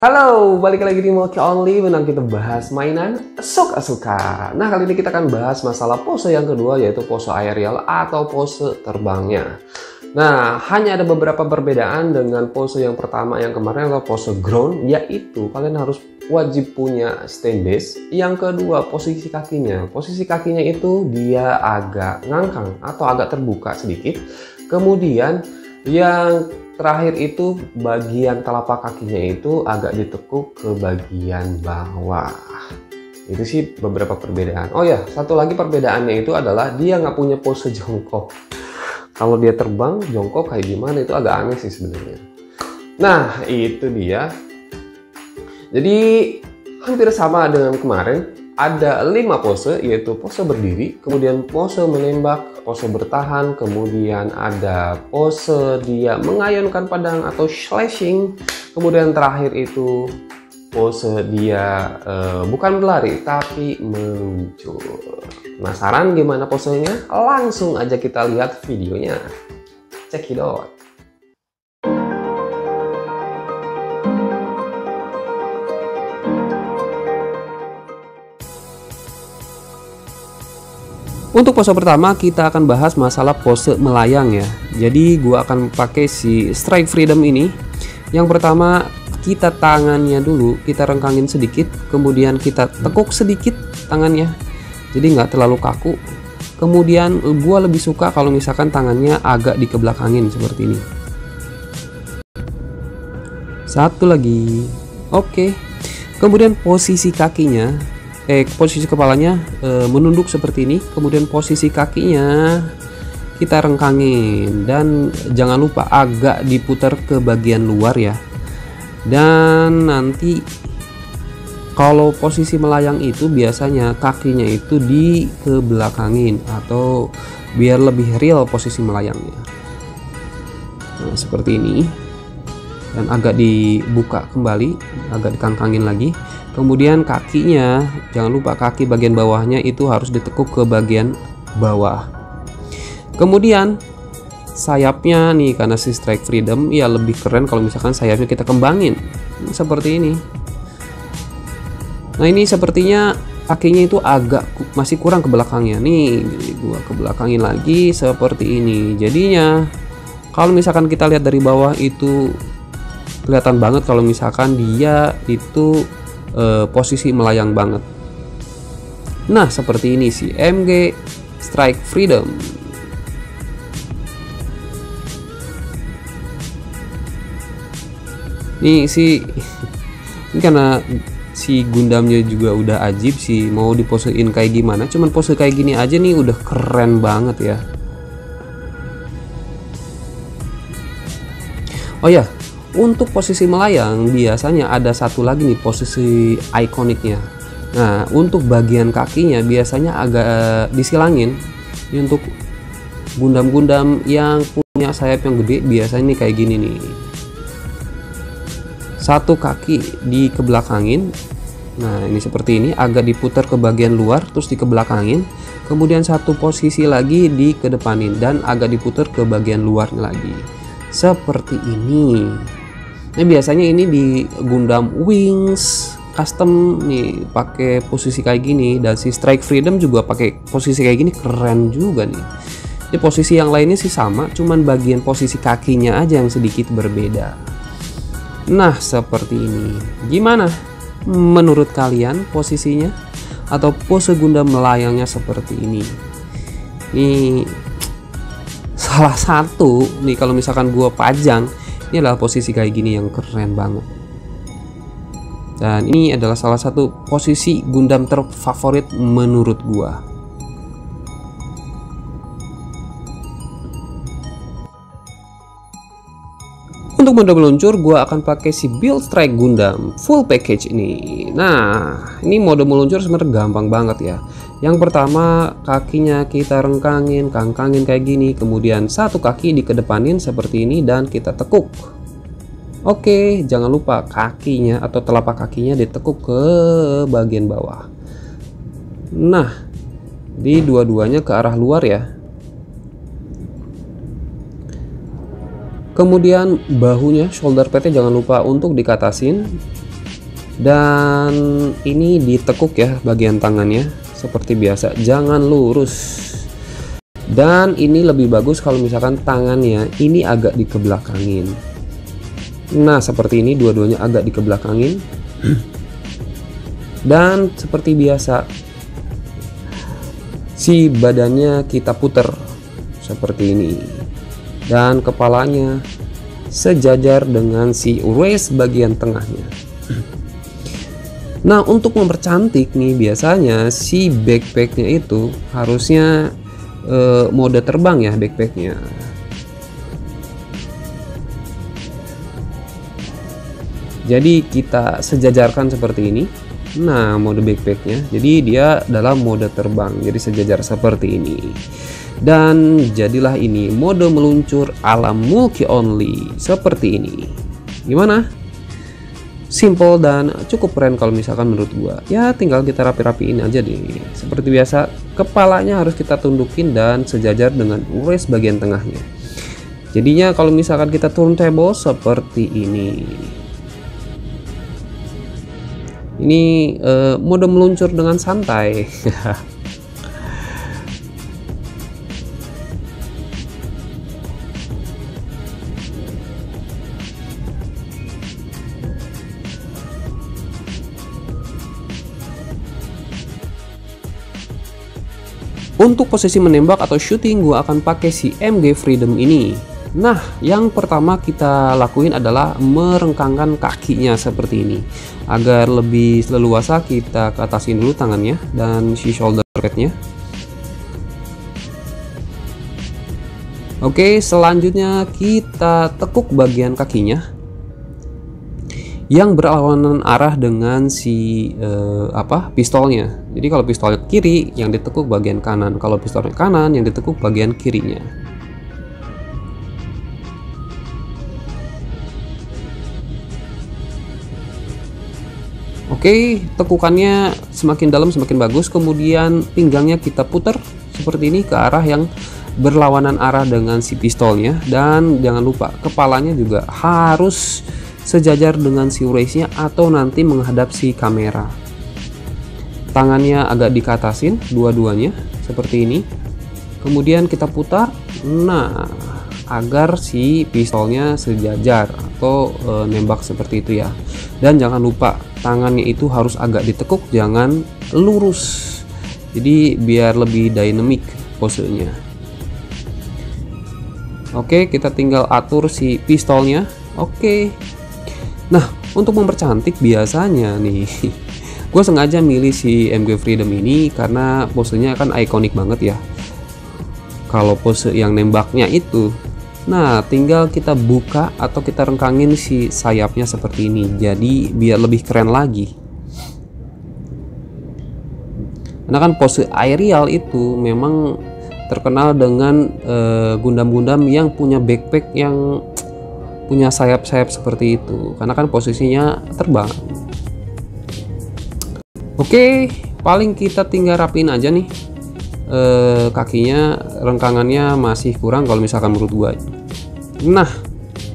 Halo, balik lagi di Moki Only. Menang kita bahas mainan suka-suka. Nah, kali ini kita akan bahas masalah pose yang kedua, yaitu pose aerial atau pose terbangnya. Nah, hanya ada beberapa perbedaan dengan pose yang pertama yang kemarin adalah pose ground, yaitu kalian harus wajib punya stand base. Yang kedua, posisi kakinya. Posisi kakinya itu dia agak ngangkang atau agak terbuka sedikit. Kemudian yang terakhir itu bagian telapak kakinya itu agak ditekuk ke bagian bawah. Itu sih beberapa perbedaan. Oh ya, satu lagi perbedaannya itu adalah dia nggak punya pose jongkok. Kalau dia terbang jongkok kayak gimana itu agak aneh sih sebenarnya. Nah, itu dia. Jadi hampir sama dengan kemarin. Ada 5 pose, yaitu pose berdiri, kemudian pose menembak, pose bertahan, kemudian ada pose dia mengayunkan pedang atau slashing, kemudian terakhir itu pose dia bukan berlari tapi meluncur. Penasaran gimana posenya? Langsung aja kita lihat videonya. Check it out. Untuk pose pertama kita akan bahas masalah pose melayang ya. Jadi gua akan pakai si Strike Freedom ini. Yang pertama kita tangannya dulu kita rengkangin sedikit, kemudian kita tekuk sedikit tangannya. Jadi nggak terlalu kaku. Kemudian gua lebih suka kalau misalkan tangannya agak dikebelakangin seperti ini. Satu lagi. Oke. Kemudian posisi kakinya posisi kepalanya menunduk seperti ini, kemudian posisi kakinya kita rengkangin dan jangan lupa agak diputar ke bagian luar ya. Dan nanti kalau posisi melayang itu biasanya kakinya itu dikebelakangin atau biar lebih real posisi melayangnya. Nah, seperti ini. Dan agak dibuka kembali, agak dikangkangin lagi. Kemudian kakinya, jangan lupa kaki bagian bawahnya itu harus ditekuk ke bagian bawah. Kemudian sayapnya nih, karena si Strike Freedom ya lebih keren kalau misalkan sayapnya kita kembangin seperti ini. Nah, ini sepertinya kakinya itu agak masih kurang ke belakangnya. Nih, gua ke belakangin lagi seperti ini. Jadinya kalau misalkan kita lihat dari bawah itu kelihatan banget kalau misalkan dia itu posisi melayang banget. Nah, seperti ini sih MG Strike Freedom. Ini sih ini karena si Gundamnya juga udah ajib sih, mau diposein kayak gimana. Cuman pose kayak gini aja nih udah keren banget ya. Oh ya, untuk posisi melayang biasanya ada satu lagi nih posisi ikoniknya. Nah, untuk bagian kakinya biasanya agak disilangin. Ini untuk Gundam-Gundam yang punya sayap yang gede biasanya nih kayak gini nih. Satu kaki dikebelakangin. Nah, ini seperti ini, agak diputar ke bagian luar terus dikebelakangin. Kemudian satu posisi lagi dikedepanin dan agak diputar ke bagian luar lagi. Seperti ini. Nah, biasanya ini di Gundam Wings custom nih pakai posisi kayak gini, dan si Strike Freedom juga pakai posisi kayak gini, keren juga nih. Ini posisi yang lainnya sih sama, cuman bagian posisi kakinya aja yang sedikit berbeda. Nah, seperti ini. Gimana menurut kalian posisinya atau pose Gundam melayangnya seperti ini? Ini salah satu nih kalau misalkan gua pajang. Ini adalah posisi kayak gini yang keren banget. Dan ini adalah salah satu posisi Gundam terfavorit menurut gua. Untuk mode meluncur gua akan pakai si Build Strike Gundam full package ini. Nah, ini mode meluncur sebenarnya gampang banget ya. Yang pertama kakinya kita rengkangin kayak gini, kemudian satu kaki dikedepanin seperti ini dan kita tekuk. Oke, jangan lupa kakinya atau telapak kakinya ditekuk ke bagian bawah. Nah, di dua-duanya ke arah luar ya. Kemudian bahunya, shoulder padnya jangan lupa untuk dikatasin. Dan ini ditekuk ya bagian tangannya seperti biasa, jangan lurus. Dan ini lebih bagus kalau misalkan tangannya ini agak dikebelakangin. Nah seperti ini, dua-duanya agak dikebelakangin. Dan seperti biasa, si badannya kita puter seperti ini, dan kepalanya sejajar dengan si waist bagian tengahnya. Nah untuk mempercantik nih, biasanya si backpacknya itu harusnya mode terbang ya backpacknya. Jadi kita sejajarkan seperti ini. Nah mode backpacknya, jadi dia dalam mode terbang, jadi sejajar seperti ini. Dan jadilah ini mode meluncur ala mulki only seperti ini. Gimana? Simple dan cukup keren kalau misalkan menurut gua. Ya tinggal kita rapi-rapiin aja deh. Seperti biasa, kepalanya harus kita tundukin dan sejajar dengan waist bagian tengahnya. Jadinya kalau misalkan kita turntable seperti ini. Ini mode meluncur dengan santai. Untuk posisi menembak atau shooting, gua akan pakai si MG Freedom ini. Nah, yang pertama kita lakuin adalah merengkangkan kakinya seperti ini. Agar lebih leluasa, kita ke atasin dulu tangannya dan si shoulder padnya. Oke, selanjutnya kita tekuk bagian kakinya yang berlawanan arah dengan si pistolnya. Jadi kalau pistol kiri yang ditekuk bagian kanan, kalau pistol kanan yang ditekuk bagian kirinya. Oke, tekukannya semakin dalam semakin bagus. Kemudian pinggangnya kita putar seperti ini ke arah yang berlawanan arah dengan si pistolnya. Dan jangan lupa kepalanya juga harus sejajar dengan si waistnya atau nanti menghadap si kamera. Tangannya agak dikatasin dua-duanya seperti ini. Kemudian kita putar, nah agar si pistolnya sejajar atau nembak seperti itu ya. Dan jangan lupa tangannya itu harus agak ditekuk, jangan lurus. Jadi biar lebih dynamic posenya. Oke, kita tinggal atur si pistolnya. Oke. Nah, untuk mempercantik biasanya nih, gue sengaja milih si MG Freedom ini karena posenya kan ikonik banget ya. Kalau pose yang nembaknya itu, nah tinggal kita buka atau kita rengkangin si sayapnya seperti ini. Jadi biar lebih keren lagi. Karena kan pose aerial itu memang terkenal dengan Gundam-Gundam yang punya backpack yang punya sayap-sayap seperti itu, karena kan posisinya terbang. Oke, paling kita tinggal rapiin aja nih kakinya, rengkangannya masih kurang kalau misalkan menurut gua. Nah,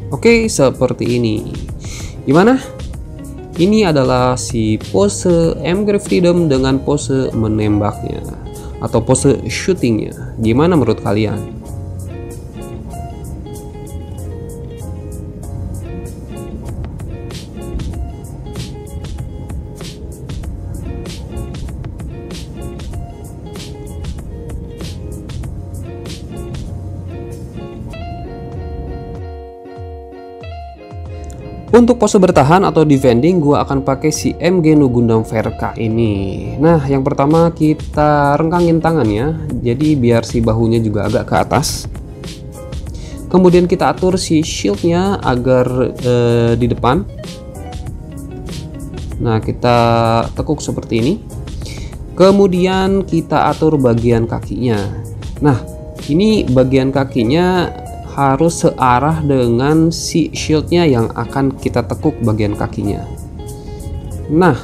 oke, seperti ini. Gimana? Ini adalah si pose MG Freedom dengan pose menembaknya atau pose shootingnya. Gimana menurut kalian? Untuk pose bertahan atau defending, gua akan pakai si MG No Gundam Verka ini. Nah, yang pertama kita rengkangin tangannya, jadi biar si bahunya juga agak ke atas. Kemudian kita atur si shieldnya agar di depan. Nah, kita tekuk seperti ini. Kemudian kita atur bagian kakinya. Nah, ini bagian kakinya harus searah dengan si shieldnya yang akan kita tekuk bagian kakinya. Nah,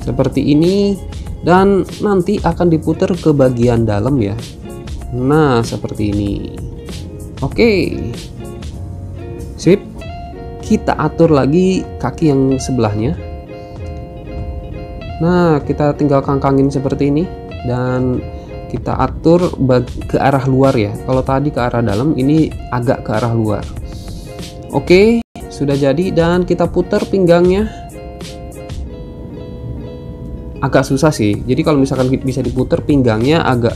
seperti ini, dan nanti akan diputar ke bagian dalam ya. Nah, seperti ini. Oke, sip. kita atur lagi kaki yang sebelahnya. Nah, kita tinggal kangkangin seperti ini dan kita atur ke arah luar ya. Kalau tadi ke arah dalam, ini agak ke arah luar. Oke, sudah jadi dan kita putar pinggangnya. Agak susah sih. Jadi kalau misalkan bisa diputar pinggangnya agak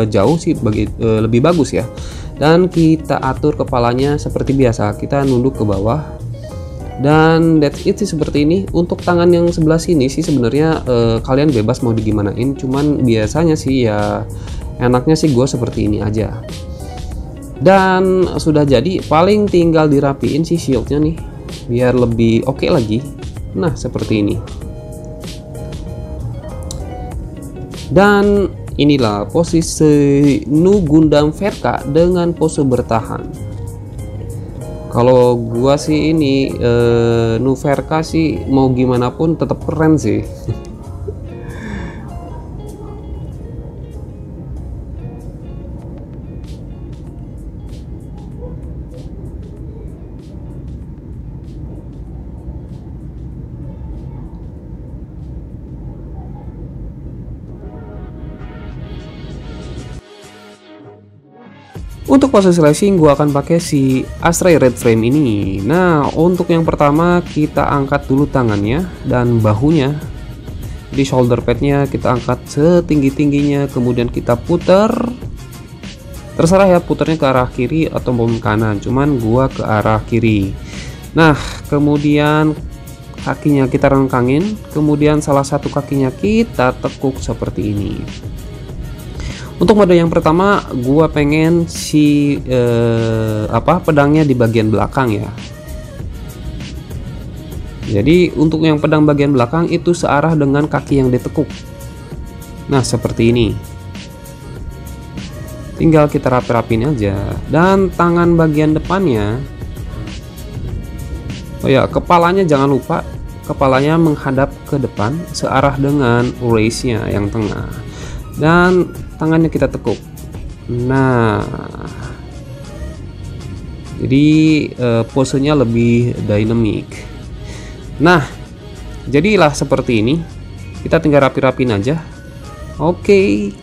jauh sih lebih bagus ya. Dan kita atur kepalanya seperti biasa. Kita nunduk ke bawah. Dan that's it sih seperti ini. Untuk tangan yang sebelah sini sih sebenarnya kalian bebas mau digimanain. Cuman biasanya sih ya enaknya sih gue seperti ini aja. Dan sudah jadi, paling tinggal dirapiin sih shieldnya nih biar lebih oke lagi. Nah seperti ini. Dan inilah posisi Nu Gundam Verka dengan pose bertahan. Kalau gua sih ini Nu Verka sih mau gimana pun tetap keren sih. Untuk pose slashing gua akan pakai si Astray Red Frame ini. Nah, untuk yang pertama kita angkat dulu tangannya dan bahunya. Di shoulder padnya kita angkat setinggi-tingginya, kemudian kita putar. Terserah ya putarnya ke arah kiri atau ke kanan, cuman gua ke arah kiri. Nah, kemudian kakinya kita rengkangin, kemudian salah satu kakinya kita tekuk seperti ini. Untuk mode yang pertama, gua pengen si pedangnya di bagian belakang ya. Jadi untuk yang pedang bagian belakang itu searah dengan kaki yang ditekuk. Nah seperti ini. Tinggal kita rapi-rapin aja. Dan tangan bagian depannya, oh ya, kepalanya jangan lupa, kepalanya menghadap ke depan searah dengan race-nya yang tengah. Dan tangannya kita tekuk. Nah, jadi posenya lebih dynamic. Nah, jadilah seperti ini. Kita tinggal rapi-rapin aja. Oke.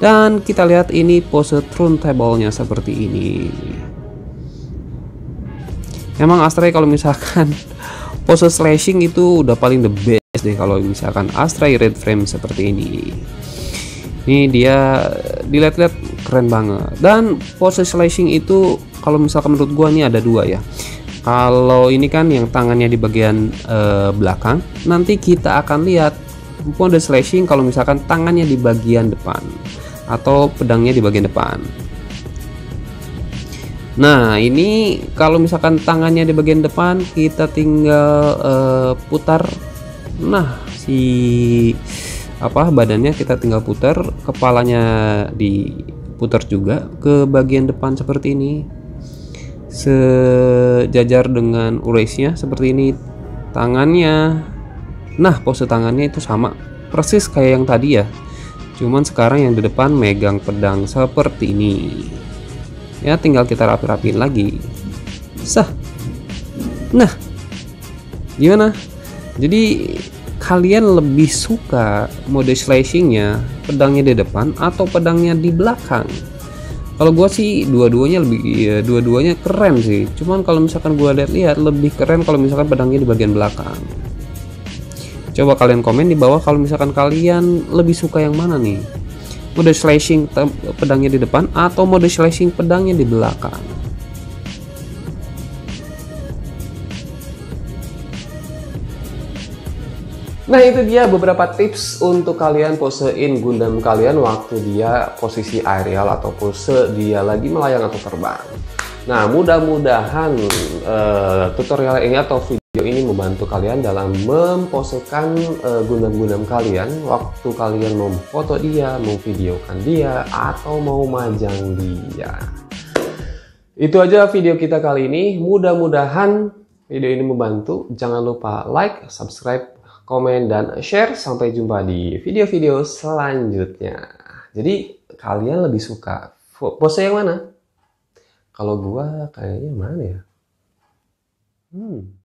Dan kita lihat ini pose turntable-nya seperti ini. Emang Astray kalau misalkan pose slashing itu udah paling the best deh kalau misalkan Astray Red Frame seperti ini. Ini dia dilihat-lihat keren banget. Dan pose slashing itu kalau misalkan menurut gua nih ada dua ya. Kalau ini kan yang tangannya di bagian belakang, nanti kita akan lihat mode slashing kalau misalkan tangannya di bagian depan atau pedangnya di bagian depan. Nah ini kalau misalkan tangannya di bagian depan, kita tinggal putar. Nah si badannya kita tinggal putar, kepalanya diputar juga ke bagian depan seperti ini, sejajar dengan urace-nya seperti ini. Tangannya, nah pose tangannya itu sama persis kayak yang tadi ya, cuman sekarang yang di depan megang pedang seperti ini ya. Tinggal kita rapi-rapiin lagi. Nah gimana? Jadi kalian lebih suka mode slashingnya pedangnya di depan atau pedangnya di belakang? Kalau gua sih dua-duanya keren sih. Cuman kalau misalkan gua lihat lebih keren kalau misalkan pedangnya di bagian belakang. Coba kalian komen di bawah kalau misalkan kalian lebih suka yang mana nih, mode slashing pedangnya di depan atau mode slashing pedangnya di belakang. Nah itu dia beberapa tips untuk kalian posein Gundam kalian waktu dia posisi aerial atau pose dia lagi melayang atau terbang. Nah mudah-mudahan tutorial ini atau video ini membantu kalian dalam memposekan Gundam-Gundam kalian waktu kalian mau foto dia, mau videokan dia, atau mau majang dia. Itu aja video kita kali ini. Mudah-mudahan video ini membantu. Jangan lupa like, subscribe, komen, dan share. Sampai jumpa di video-video selanjutnya. Jadi kalian lebih suka pose yang mana? Kalau gua kayaknya mana ya? Hmm.